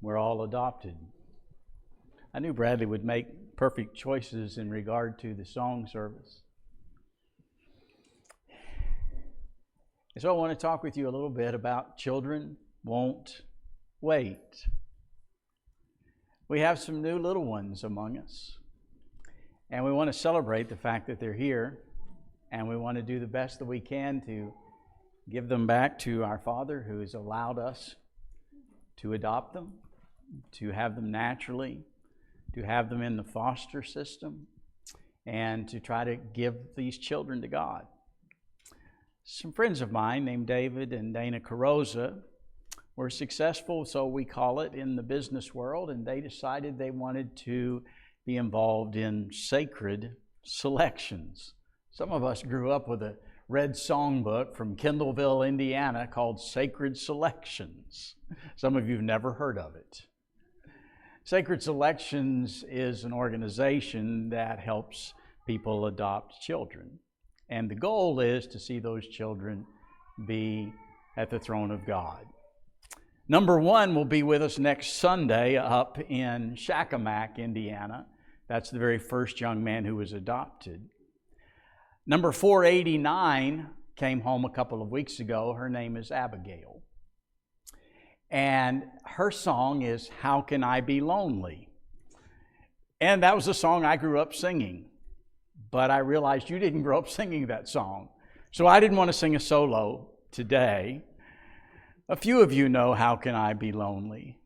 We're all adopted. I knew Bradley would make perfect choices in regard to the song service. And so I want to talk with you a little bit about children won't wait. We have some new little ones among us, and we want to celebrate the fact that they're here, and we want to do the best that we can to give them back to our Father who has allowed us to adopt them, to have them naturally, to have them in the foster system, and to try to give these children to God. Some friends of mine named David and Dana Carosa were successful, so we call it, in the business world, and they decided they wanted to be involved in sacred selections. Some of us grew up with a red songbook from Kendallville, Indiana called Sacred Selections. Some of you have never heard of it. Sacred Selections is an organization that helps people adopt children. And the goal is to see those children be at the throne of God. Number 1 will be with us next Sunday up in Shakamak, Indiana. That's the very first young man who was adopted. Number 489 came home a couple of weeks ago. Her name is Abigail. And her song is How Can I Be Lonely? And that was a song I grew up singing. But I realized you didn't grow up singing that song. So I didn't want to sing a solo today. A few of you know How Can I Be Lonely?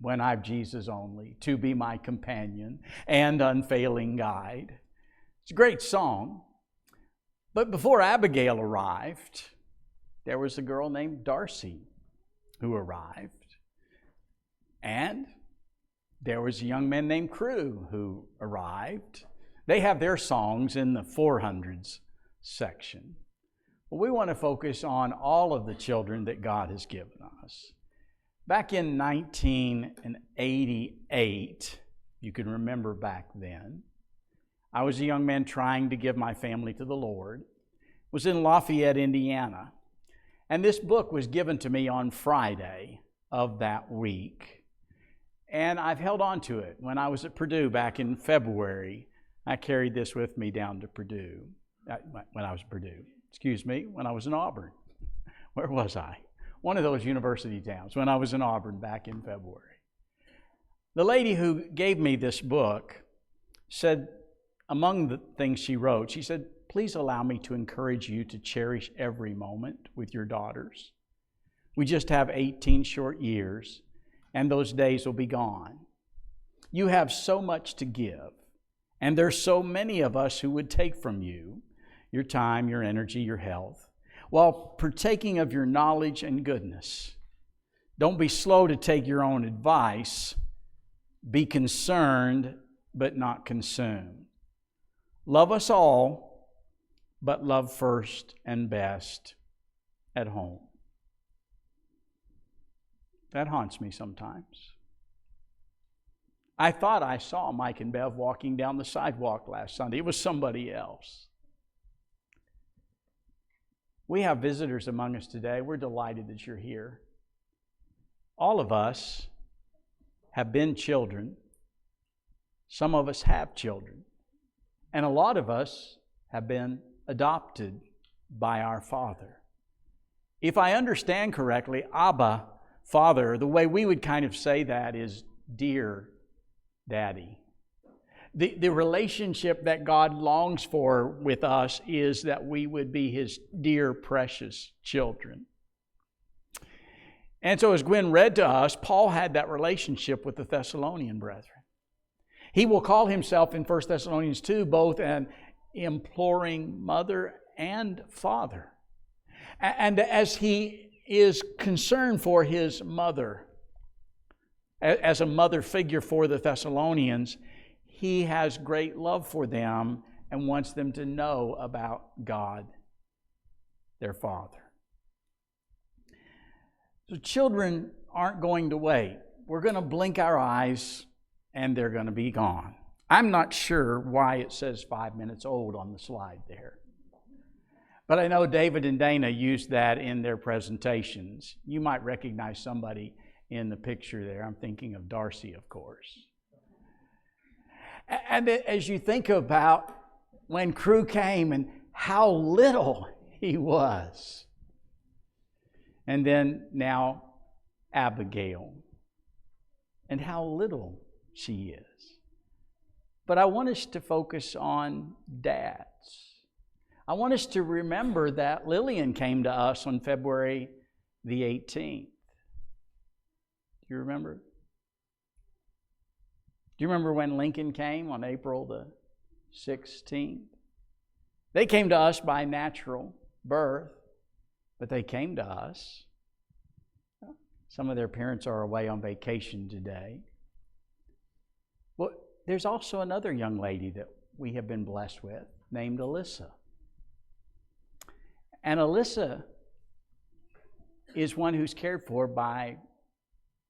When I've Jesus only to be my companion and unfailing guide. It's a great song. But before Abigail arrived, there was a girl named Darcy who arrived. And there was a young man named Crew who arrived. They have their songs in the 400s section. Well, we want to focus on all of the children that God has given us. Back in 1988, you can remember back then, I was a young man trying to give my family to the Lord. It was in Lafayette, Indiana. And this book was given to me on Friday of that week. And I've held on to it. When I was at Purdue back in February, I carried this with me down to Purdue. When I was at Purdue. When I was in Auburn. Where was I? One of those university towns when I was in Auburn back in February. The lady who gave me this book said, among the things she wrote, she said, please allow me to encourage you to cherish every moment with your daughters. We just have 18 short years, and those days will be gone. You have so much to give, and there's so many of us who would take from you your time, your energy, your health, while partaking of your knowledge and goodness. Don't be slow to take your own advice. Be concerned, but not consumed. Love us all, but love first and best at home. That haunts me sometimes. I thought I saw Mike and Bev walking down the sidewalk last Sunday. It was somebody else. We have visitors among us today. We're delighted that you're here. All of us have been children. Some of us have children. And a lot of us have been adopted by our Father. If I understand correctly, Abba, Father, the way we would kind of say that is, dear Daddy. The relationship that God longs for with us is that we would be His dear, precious children. And so as Gwen read to us, Paul had that relationship with the Thessalonian brethren. He will call himself in 1 Thessalonians 2 both an imploring mother and father. And as he is concerned for his mother, as a mother figure for the Thessalonians, he has great love for them and wants them to know about God, their Father. So children aren't going to wait. We're going to blink our eyes and they're going to be gone. I'm not sure why it says 5 minutes old on the slide there. But I know David and Dana used that in their presentations. You might recognize somebody in the picture there. I'm thinking of Darcy, of course. And as you think about when Crew came and how little he was. And then now Abigail and how little she is. But I want us to focus on dads. I want us to remember that Lillian came to us on February the 18th. Do you remember? Do you remember when Lincoln came on April the 16th? They came to us by natural birth, but they came to us. Some of their parents are away on vacation today. Well, there's also another young lady that we have been blessed with named Alyssa. And Alyssa is one who's cared for by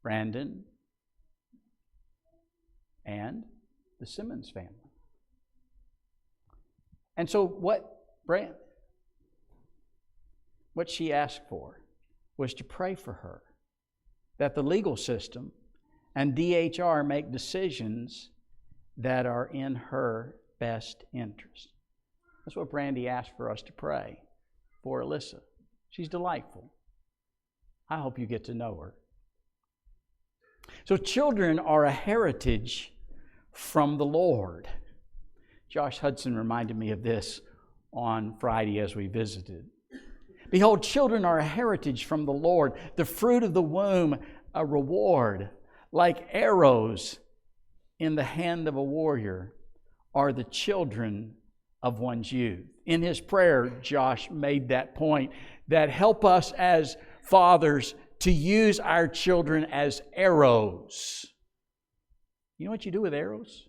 Brandon and the Simmons family. And so what she asked for was to pray for her, that the legal system and DHR make decisions that are in her best interest. That's what Brandy asked for us to pray for Alyssa. She's delightful. I hope you get to know her. So children are a heritage from the Lord. Josh Hudson reminded me of this on Friday as we visited. Behold, children are a heritage from the Lord, the fruit of the womb, a reward. Like arrows in the hand of a warrior are the children of one's youth. In his prayer, Josh made that point, that help us as fathers to use our children as arrows. You know what you do with arrows?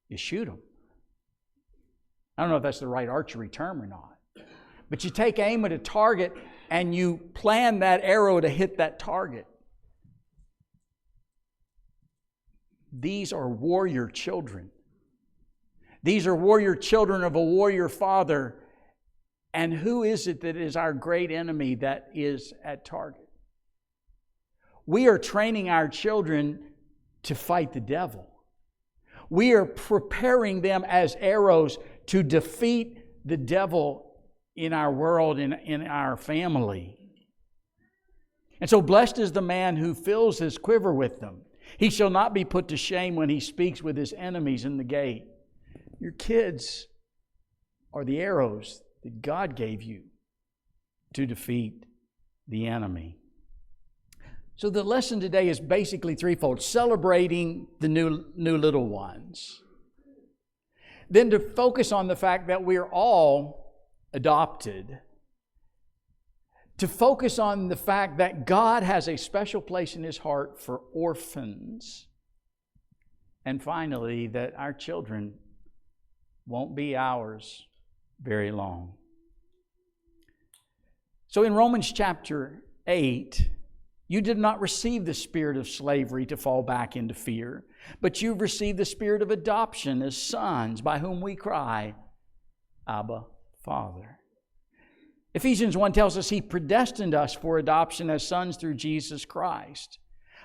You shoot them. I don't know if that's the right archery term or not. But you take aim at a target and you plan that arrow to hit that target. These are warrior children. These are warrior children of a warrior father. And who is it that is our great enemy that is at target? We are training our children to fight the devil. We are preparing them as arrows to defeat the devil in our world, in our family. And so blessed is the man who fills his quiver with them. He shall not be put to shame when he speaks with his enemies in the gate. Your kids are the arrows that God gave you to defeat the enemy. So the lesson today is basically threefold: celebrating the new little ones. Then to focus on the fact that we're all adopted. To focus on the fact that God has a special place in His heart for orphans. And finally, that our children won't be ours very long. So in Romans chapter 8, you did not receive the spirit of slavery to fall back into fear, but you've received the spirit of adoption as sons, by whom we cry, Abba, Father. Ephesians 1 tells us He predestined us for adoption as sons through Jesus Christ,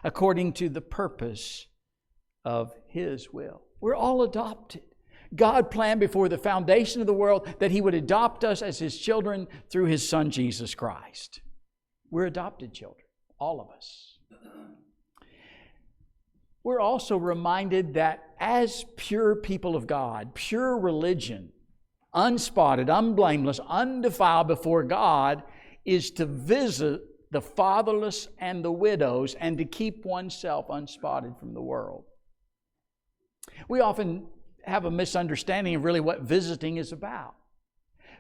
according to the purpose of His will. We're all adopted. God planned before the foundation of the world that He would adopt us as His children through His Son, Jesus Christ. We're adopted children, all of us. We're also reminded that as pure people of God, pure religion, unspotted, unblameless, undefiled before God, is to visit the fatherless and the widows and to keep oneself unspotted from the world. We often have a misunderstanding of really what visiting is about.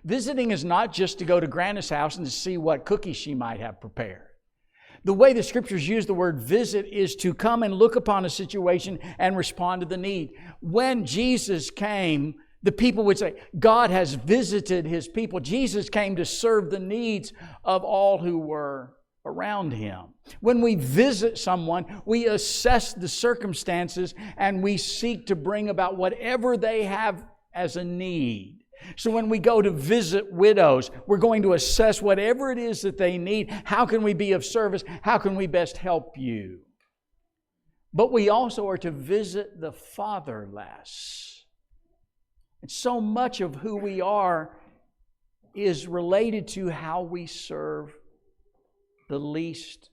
Visiting is not just to go to Grandma's house and to see what cookies she might have prepared. The way the Scriptures use the word visit is to come and look upon a situation and respond to the need. When Jesus came, the people would say, God has visited His people. Jesus came to serve the needs of all who were around Him. When we visit someone, we assess the circumstances and we seek to bring about whatever they have as a need. So when we go to visit widows, we're going to assess whatever it is that they need. How can we be of service? How can we best help you? But we also are to visit the fatherless. And so much of who we are is related to how we serve the least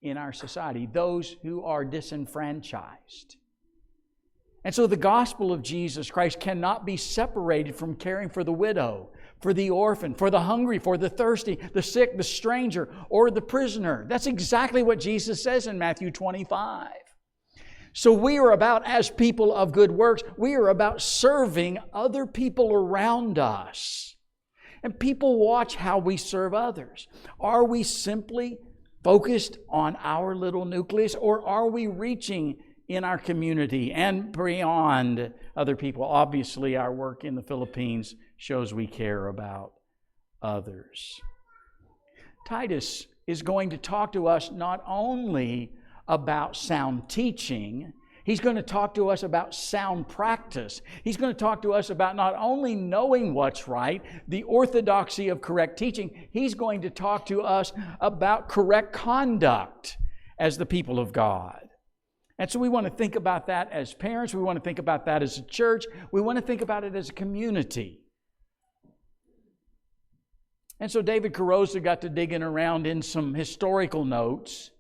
in our society, those who are disenfranchised. And so the gospel of Jesus Christ cannot be separated from caring for the widow, for the orphan, for the hungry, for the thirsty, the sick, the stranger, or the prisoner. That's exactly what Jesus says in Matthew 25. So we are about, as people of good works, we are about serving other people around us. And people watch how we serve others. Are we simply focused on our little nucleus, or are we reaching in our community and beyond other people? Obviously, our work in the Philippines shows we care about others. Titus is going to talk to us not only about sound teaching, he's going to talk to us about sound practice. He's going to talk to us about not only knowing what's right, the orthodoxy of correct teaching, he's going to talk to us about correct conduct as the people of God. And so we want to think about that as parents. We want to think about that as a church. We want to think about it as a community. And so David Carosa got to digging around in some historical notes.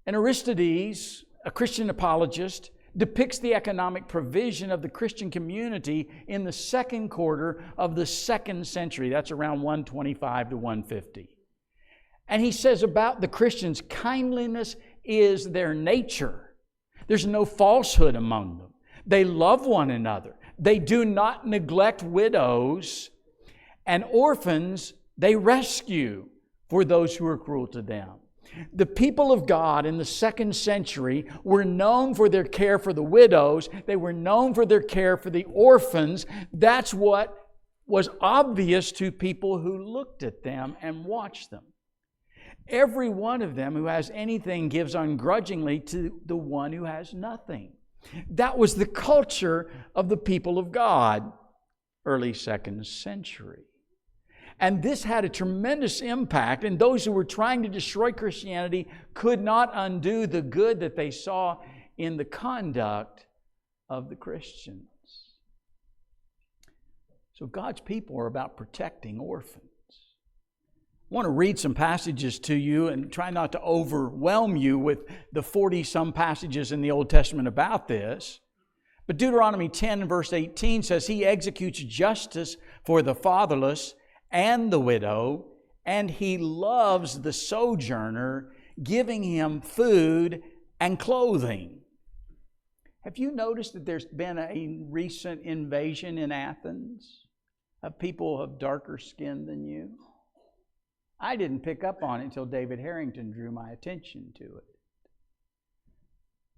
And Aristides, a Christian apologist, depicts the economic provision of the Christian community in the second quarter of the 2nd century. That's around 125 to 150. And he says about the Christians, kindliness is their nature. There's no falsehood among them. They love one another. They do not neglect widows, and orphans they rescue for those who are cruel to them. The people of God in the 2nd century were known for their care for the widows. They were known for their care for the orphans. That's what was obvious to people who looked at them and watched them. Every one of them who has anything gives ungrudgingly to the one who has nothing. That was the culture of the people of God, early 2nd century. And this had a tremendous impact, and those who were trying to destroy Christianity could not undo the good that they saw in the conduct of the Christians. So God's people are about protecting orphans. I want to read some passages to you and try not to overwhelm you with the 40-some passages in the Old Testament about this. But Deuteronomy 10 verse 18 says, He executes justice for the fatherless and the widow, and He loves the sojourner, giving him food and clothing. Have you noticed that there's been a recent invasion in Athens of people of darker skin than you? I didn't pick up on it until David Harrington drew my attention to it.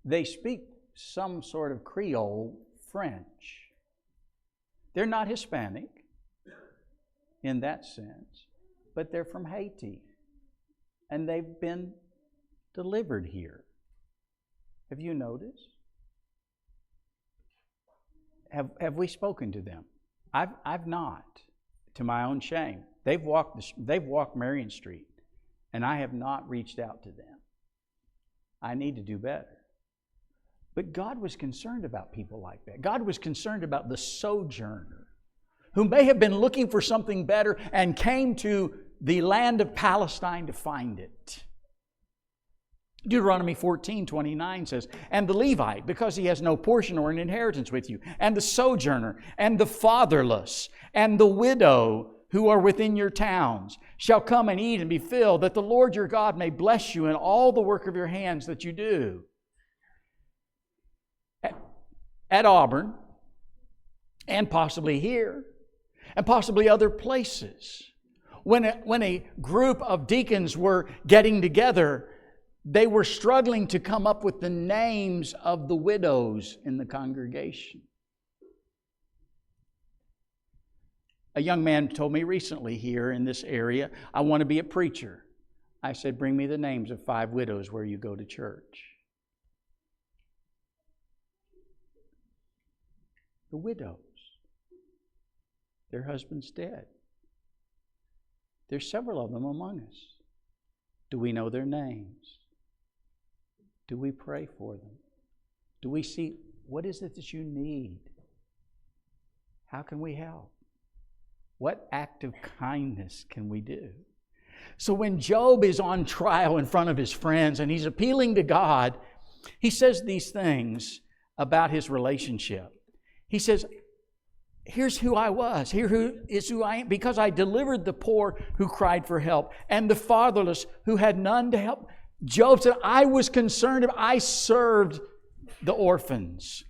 They speak some sort of Creole French. They're not Hispanic in that sense, but they're from Haiti, and they've been delivered here. Have you noticed? Have we spoken to them? I've not, to my own shame. They've walked Marion Street, and I have not reached out to them. I need to do better. But God was concerned about people like that. God was concerned about the sojourner who may have been looking for something better and came to the land of Palestine to find it. Deuteronomy 14:29 says, And the Levite, because he has no portion or an inheritance with you, and the sojourner, and the fatherless, and the widow who are within your towns, shall come and eat and be filled, that the Lord your God may bless you in all the work of your hands that you do. At Auburn, and possibly here, and possibly other places, when a group of deacons were getting together, they were struggling to come up with the names of the widows in the congregation. A young man told me recently here in this area, I want to be a preacher. I said, bring me the names of 5 widows where you go to church. The widows. their husband's dead. There's several of them among us. Do we know their names? Do we pray for them? Do we see, what is it that you need? How can we help? What act of kindness can we do? So when Job is on trial in front of his friends and he's appealing to God, he says these things about his relationship. He says, here's who I was. Here is who I am. Because I delivered the poor who cried for help and the fatherless who had none to help. Job said, I was concerned. I served the orphans.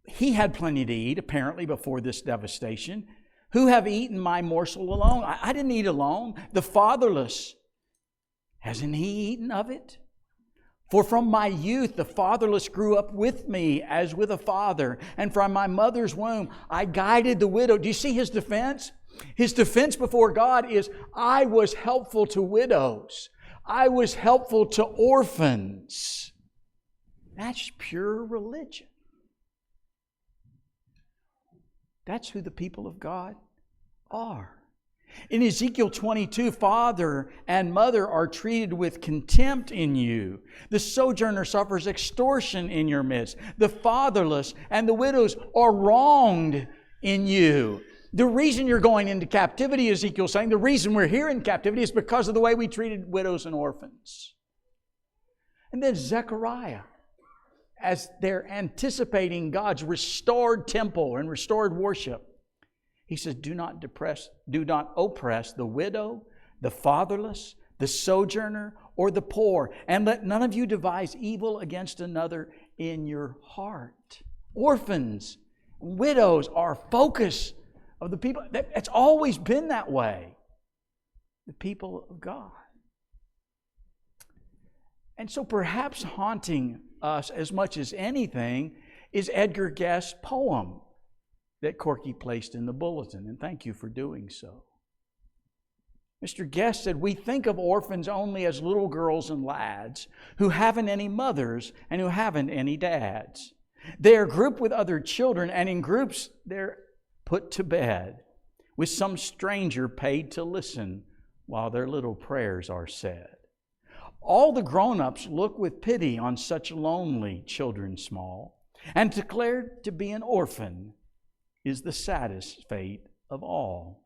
He had plenty to eat, apparently, before this devastation. Who have eaten my morsel alone? I didn't eat alone. The fatherless, hasn't he eaten of it? For from my youth the fatherless grew up with me as with a father, and from my mother's womb I guided the widow. Do you see his defense? His defense before God is, I was helpful to widows. I was helpful to orphans. That's pure religion. That's who the people of God are. In Ezekiel 22, father and mother are treated with contempt in you. The sojourner suffers extortion in your midst. The fatherless and the widows are wronged in you. The reason you're going into captivity, Ezekiel's saying, the reason we're here in captivity is because of the way we treated widows and orphans. And then Zechariah, as they're anticipating God's restored temple and restored worship, he says, do not oppress the widow, the fatherless, the sojourner, or the poor, and let none of you devise evil against another in your heart. Orphans, widows are focus of the people. It's always been that way. The people of God. And so perhaps haunting us as much as anything is Edgar Guest's poem that Corky placed in the bulletin, and thank you for doing so. Mr. Guest said, we think of orphans only as little girls and lads who haven't any mothers and who haven't any dads. They are grouped with other children, and in groups they're put to bed with some stranger paid to listen while their little prayers are said. All the grown-ups look with pity on such lonely children small, and declared to be an orphan is the saddest fate of all.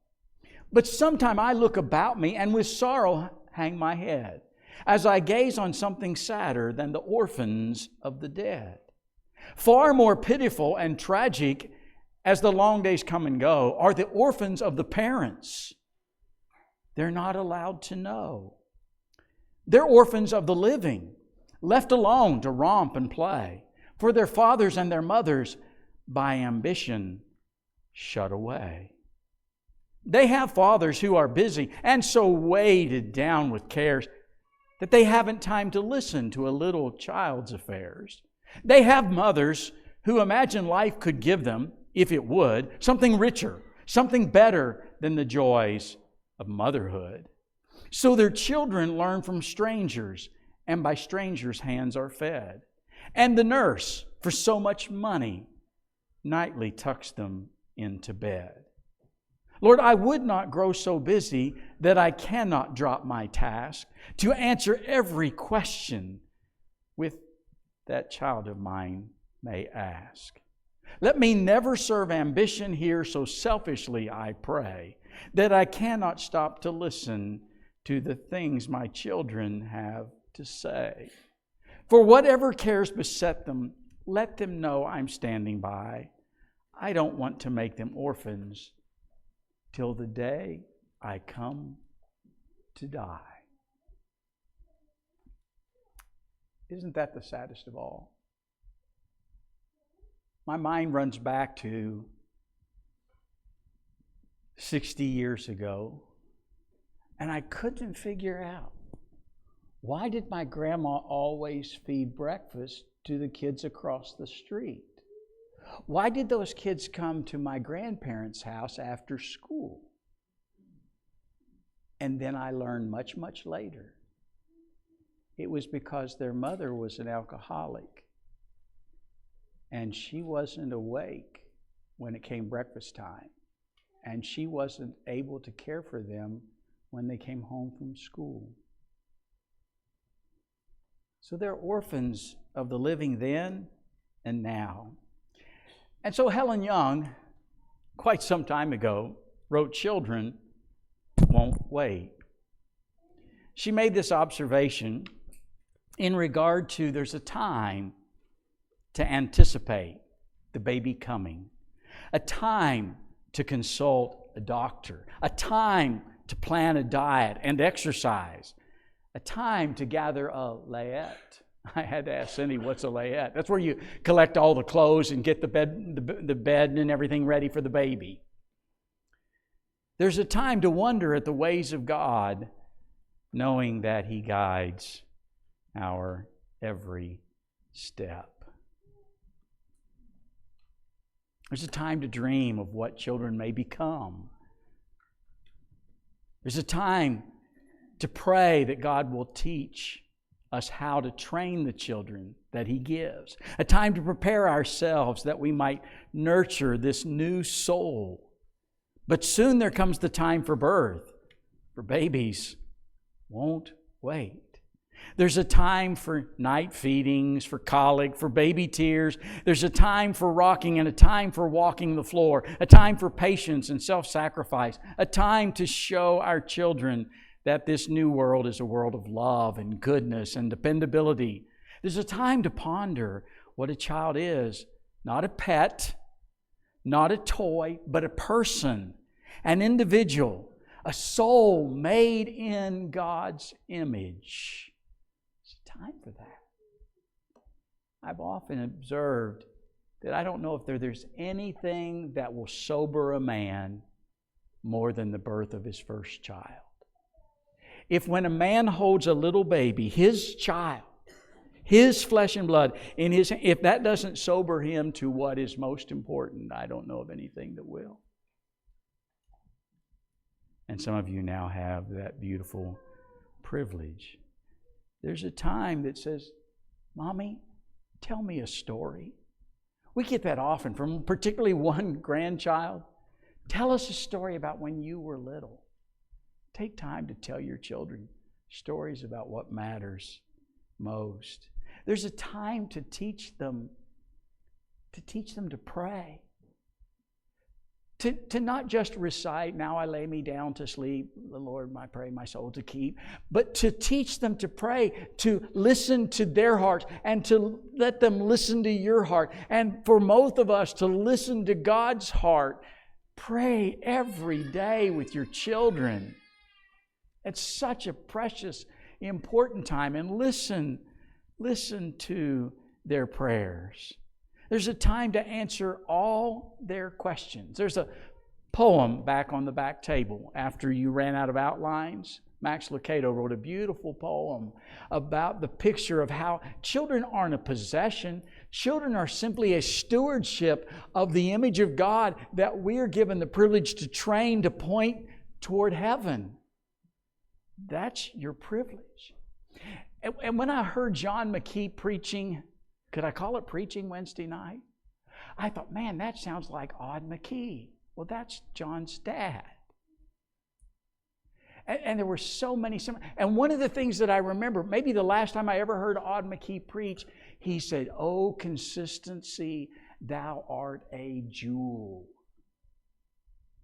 But sometime I look about me and with sorrow hang my head as I gaze on something sadder than the orphans of the dead. Far more pitiful and tragic as the long days come and go are the orphans of the parents. They're not allowed to know. They're orphans of the living, left alone to romp and play, for their fathers and their mothers by ambition shut away. They have fathers who are busy and so weighted down with cares that they haven't time to listen to a little child's affairs. They have mothers who imagine life could give them, if it would, something richer, something better than the joys of motherhood. So their children learn from strangers, and by strangers' hands are fed. And the nurse, for so much money, nightly tucks them into bed. Lord, I would not grow so busy that I cannot drop my task to answer every question with that child of mine may ask. Let me never serve ambition here so selfishly, I pray, that I cannot stop to listen to the things my children have to say. For whatever cares beset them, let them know I'm standing by. I don't want to make them orphans till the day I come to die. Isn't that the saddest of all? My mind runs back to 60 years ago, and I couldn't figure out, why did my grandma always feed breakfast to the kids across the street? Why did those kids come to my grandparents' house after school? And then I learned much, much later, it was because their mother was an alcoholic and she wasn't awake when it came breakfast time, and she wasn't able to care for them when they came home from school. So they're orphans of the living then and now. And so Helen Young, quite some time ago, wrote, "Children won't wait." She made this observation in regard to there's a time to anticipate the baby coming, a time to consult a doctor, a time to plan a diet and exercise, a time to gather a layette. I had to ask Cindy, what's a layette? That's where you collect all the clothes and get the bed and everything ready for the baby. There's a time to wonder at the ways of God, knowing that He guides our every step. There's a time to dream of what children may become. There's a time to pray that God will teach us how to train the children that He gives. A time to prepare ourselves that we might nurture this new soul. But soon there comes the time for birth, for babies won't wait. There's a time for night feedings, for colic, for baby tears. There's a time for rocking and a time for walking the floor. A time for patience and self-sacrifice. A time to show our children that this new world is a world of love and goodness and dependability. There's a time to ponder what a child is. Not a pet, not a toy, but a person, an individual, a soul made in God's image. Time for that. I've often observed that I don't know if there's anything that will sober a man more than the birth of his first child. If when a man holds a little baby, his child, his flesh and blood, if that doesn't sober him to what is most important, I don't know of anything that will. And some of you now have that beautiful privilege. There's a time that says, "Mommy, tell me a story." We get that often from particularly one grandchild. "Tell us a story about when you were little." Take time to tell your children stories about what matters most. There's a time to teach them to pray. To not just recite, "Now I lay me down to sleep, the Lord I pray my soul to keep," but to teach them to pray, to listen to their hearts, and to let them listen to your heart. And for most of us to listen to God's heart. Pray every day with your children. It's such a precious, important time. And listen to their prayers. There's a time to answer all their questions. There's a poem back on the back table after you ran out of outlines. Max Lucado wrote a beautiful poem about the picture of how children aren't a possession. Children are simply a stewardship of the image of God that we're given the privilege to train to point toward heaven. That's your privilege. And when I heard John McKee preaching, could I call it preaching Wednesday night? I thought, man, that sounds like Odd McKee. Well, that's John's dad. And there were so many. And one of the things that I remember, maybe the last time I ever heard Odd McKee preach, he said, "Oh, consistency, thou art a jewel."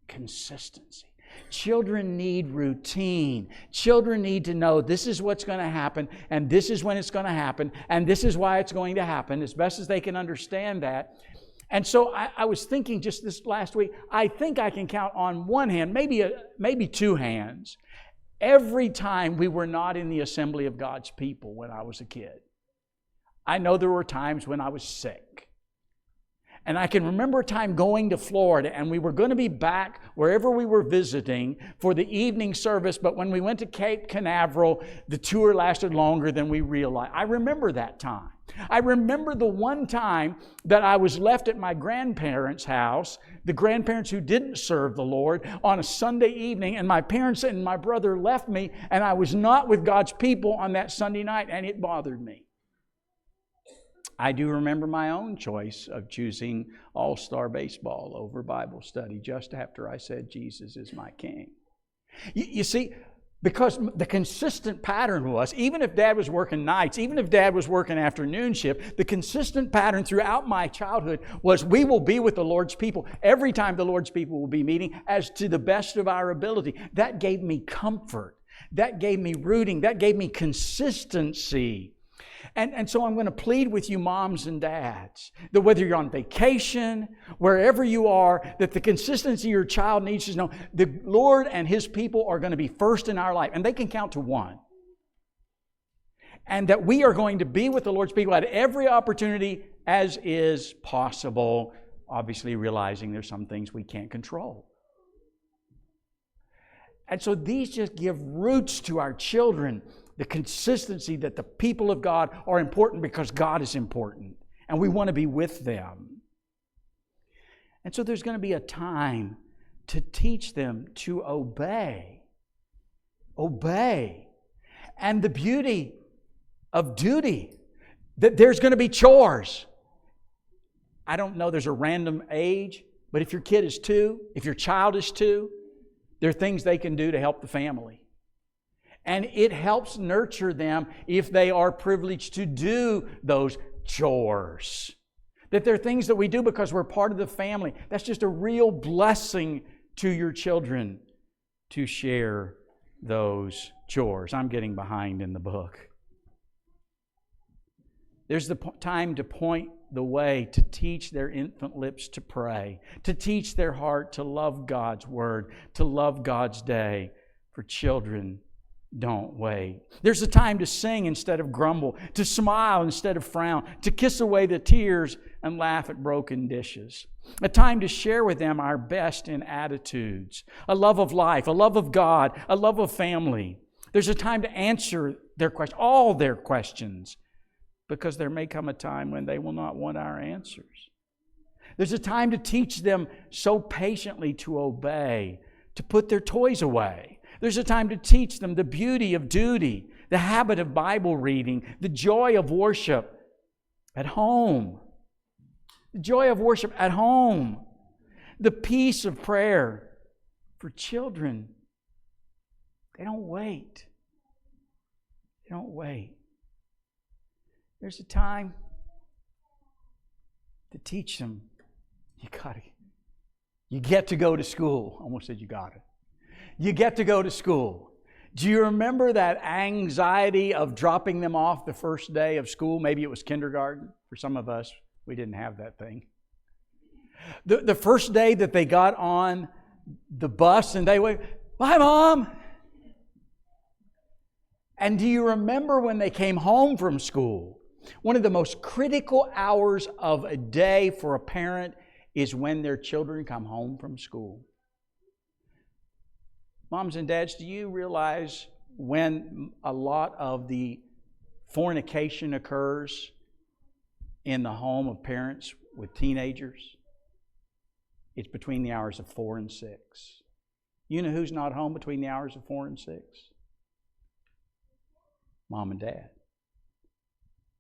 Consistency. Children need routine. Children need to know this is what's going to happen, and this is when it's going to happen, and this is why it's going to happen, as best as they can understand that. And so I was thinking just this last week, I think I can count on one hand, maybe two hands, every time we were not in the assembly of God's people when I was a kid. I know there were times when I was sick. And I can remember a time going to Florida, and we were going to be back wherever we were visiting for the evening service, but when we went to Cape Canaveral, the tour lasted longer than we realized. I remember that time. I remember the one time that I was left at my grandparents' house, the grandparents who didn't serve the Lord, on a Sunday evening, and my parents and my brother left me, and I was not with God's people on that Sunday night, and it bothered me. I do remember my own choice of choosing all-star baseball over Bible study just after I said Jesus is my King. You see, because the consistent pattern was, even if Dad was working nights, even if Dad was working afternoon shift, the consistent pattern throughout my childhood was we will be with the Lord's people every time the Lord's people will be meeting as to the best of our ability. That gave me comfort. That gave me rooting. That gave me consistency. And so I'm going to plead with you moms and dads that whether you're on vacation, wherever you are, that the consistency your child needs to know the Lord and His people are going to be first in our life. And they can count to one. And that we are going to be with the Lord's people at every opportunity as is possible, obviously realizing there's some things we can't control. And so these just give roots to our children. The consistency that the people of God are important because God is important. And we want to be with them. And so there's going to be a time to teach them to obey. Obey. And the beauty of duty. That there's going to be chores. I don't know there's a random age, but if your kid is 2, if your child is 2, there are things they can do to help the family. And it helps nurture them if they are privileged to do those chores. That they're things that we do because we're part of the family. That's just a real blessing to your children to share those chores. I'm getting behind in the book. There's the time to point the way, to teach their infant lips to pray, to teach their heart to love God's Word, to love God's day. For children, don't wait. There's a time to sing instead of grumble, to smile instead of frown, to kiss away the tears and laugh at broken dishes. A time to share with them our best in attitudes, a love of life, a love of God, a love of family. There's a time to answer their questions, all their questions, because there may come a time when they will not want our answers. There's a time to teach them so patiently to obey, to put their toys away. There's a time to teach them the beauty of duty, the habit of Bible reading, the joy of worship at home. The joy of worship at home. The peace of prayer. For children, they don't wait. They don't wait. There's a time to teach them. You get to go to school. I almost said you got it. You get to go to school. Do you remember that anxiety of dropping them off the first day of school? Maybe it was kindergarten. For some of us, we didn't have that thing. The first day that they got on the bus and they went, "Bye, Mom." And do you remember when they came home from school? One of the most critical hours of a day for a parent is when their children come home from school. Moms and dads, do you realize when a lot of the fornication occurs in the home of parents with teenagers? It's between the hours of 4 and 6. You know who's not home between the hours of 4 and 6? Mom and Dad.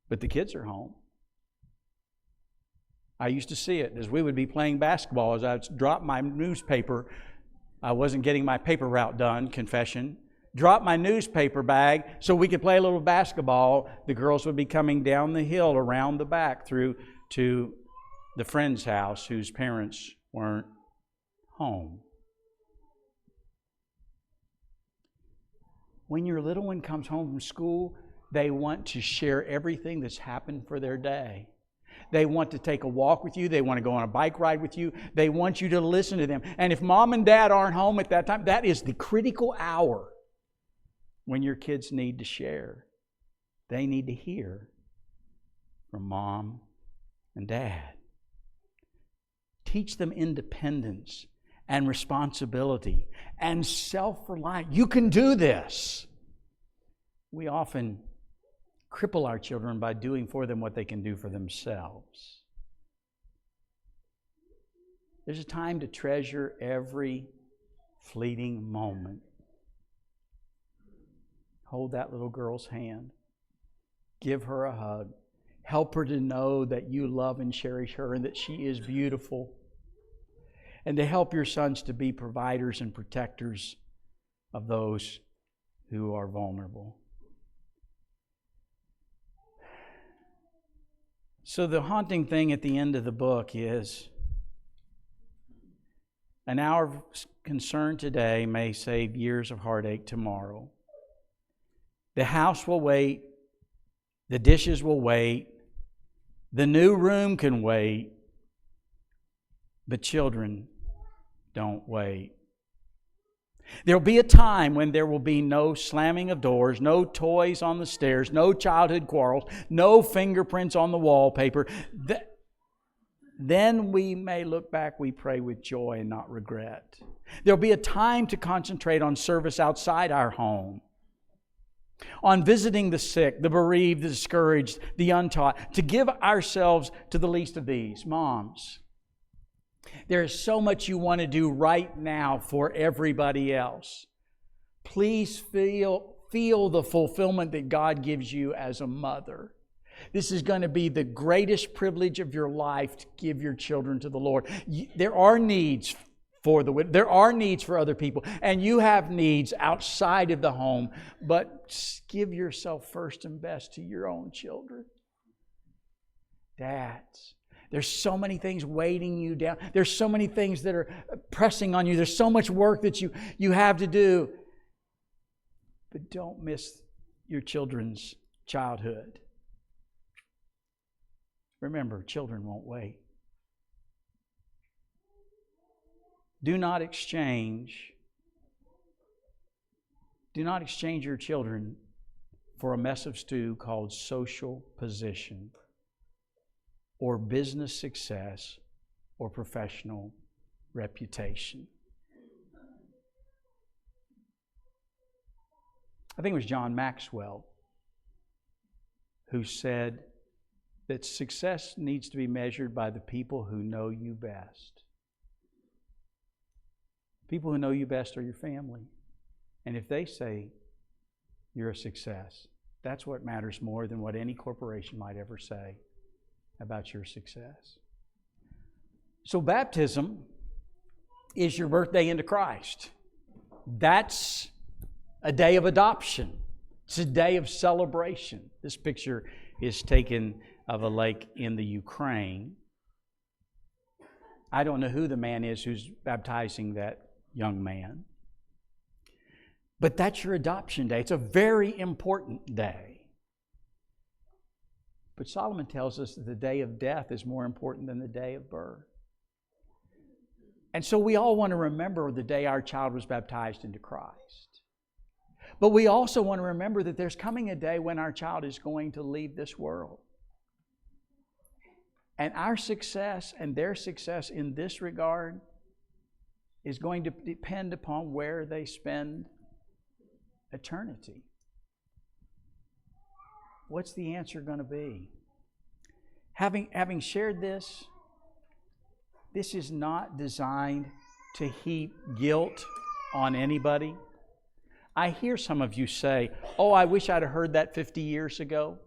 But the kids are home. I used to see it as we would be playing basketball. As I dropped my newspaper, I wasn't getting my paper route done, confession. Dropped my newspaper bag so we could play a little basketball. The girls would be coming down the hill around the back through to the friend's house whose parents weren't home. When your little one comes home from school, they want to share everything that's happened for their day. They want to take a walk with you. They want to go on a bike ride with you. They want you to listen to them. And if mom and dad aren't home at that time, that is the critical hour when your kids need to share. They need to hear from mom and dad. Teach them independence and responsibility and self-reliance. You can do this. We often cripple our children by doing for them what they can do for themselves. There's a time to treasure every fleeting moment. Hold that little girl's hand. Give her a hug. Help her to know that you love and cherish her and that she is beautiful. And to help your sons to be providers and protectors of those who are vulnerable. So the haunting thing at the end of the book is an hour of concern today may save years of heartache tomorrow. The house will wait. The dishes will wait. The new room can wait. But children don't wait. There'll be a time when there will be no slamming of doors, no toys on the stairs, no childhood quarrels, no fingerprints on the wallpaper. Then we may look back, we pray with joy and not regret. There'll be a time to concentrate on service outside our home, on visiting the sick, the bereaved, the discouraged, the untaught, to give ourselves to the least of these. Moms, there is so much you want to do right now for everybody else. Please feel the fulfillment that God gives you as a mother. This is going to be the greatest privilege of your life to give your children to the Lord. There are needs for the widow. There are needs for other people. And you have needs outside of the home. But give yourself first and best to your own children. Dads, there's so many things weighting you down. There's so many things that are pressing on you. There's so much work that you have to do. But don't miss your children's childhood. Remember, children won't wait. Do not exchange your children for a mess of stew called social position or business success or professional reputation. I think it was John Maxwell who said that success needs to be measured by the people who know you best. People who know you best are your family. And if they say you're a success, that's what matters more than what any corporation might ever say about your success. So baptism is your birthday into Christ. That's a day of adoption. It's a day of celebration. This picture is taken of a lake in the Ukraine. I don't know who the man is who's baptizing that young man. But that's your adoption day. It's a very important day. But Solomon tells us that the day of death is more important than the day of birth. And so we all want to remember the day our child was baptized into Christ. But we also want to remember that there's coming a day when our child is going to leave this world. And our success and their success in this regard is going to depend upon where they spend eternity. What's the answer going to be? Having shared this, this is not designed to heap guilt on anybody. I hear some of you say, "Oh, I wish I'd have heard that 50 years ago."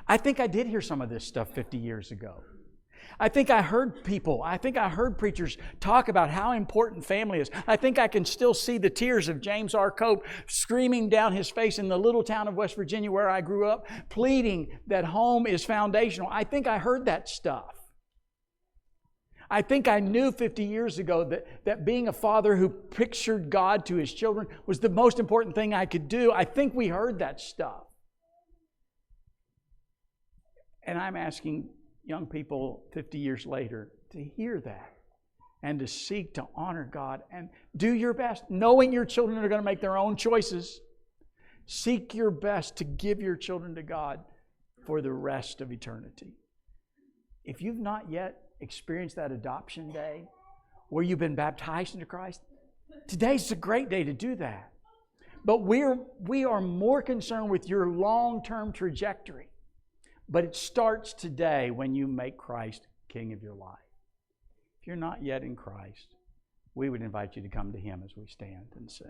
I think I did hear some of this stuff 50 years ago. I think I heard preachers talk about how important family is. I think I can still see the tears of James R. Cope screaming down his face in the little town of West Virginia where I grew up, pleading that home is foundational. I think I heard that stuff. I think I knew 50 years ago that being a father who pictured God to his children was the most important thing I could do. I think we heard that stuff. And I'm asking young people 50 years later to hear that and to seek to honor God and do your best, knowing your children are going to make their own choices. Seek your best to give your children to God for the rest of eternity. If you've not yet experienced that adoption day where you've been baptized into Christ, today's a great day to do that. But we are more concerned with your long-term trajectory. But it starts today when you make Christ King of your life. If you're not yet in Christ, we would invite you to come to Him as we stand and sing.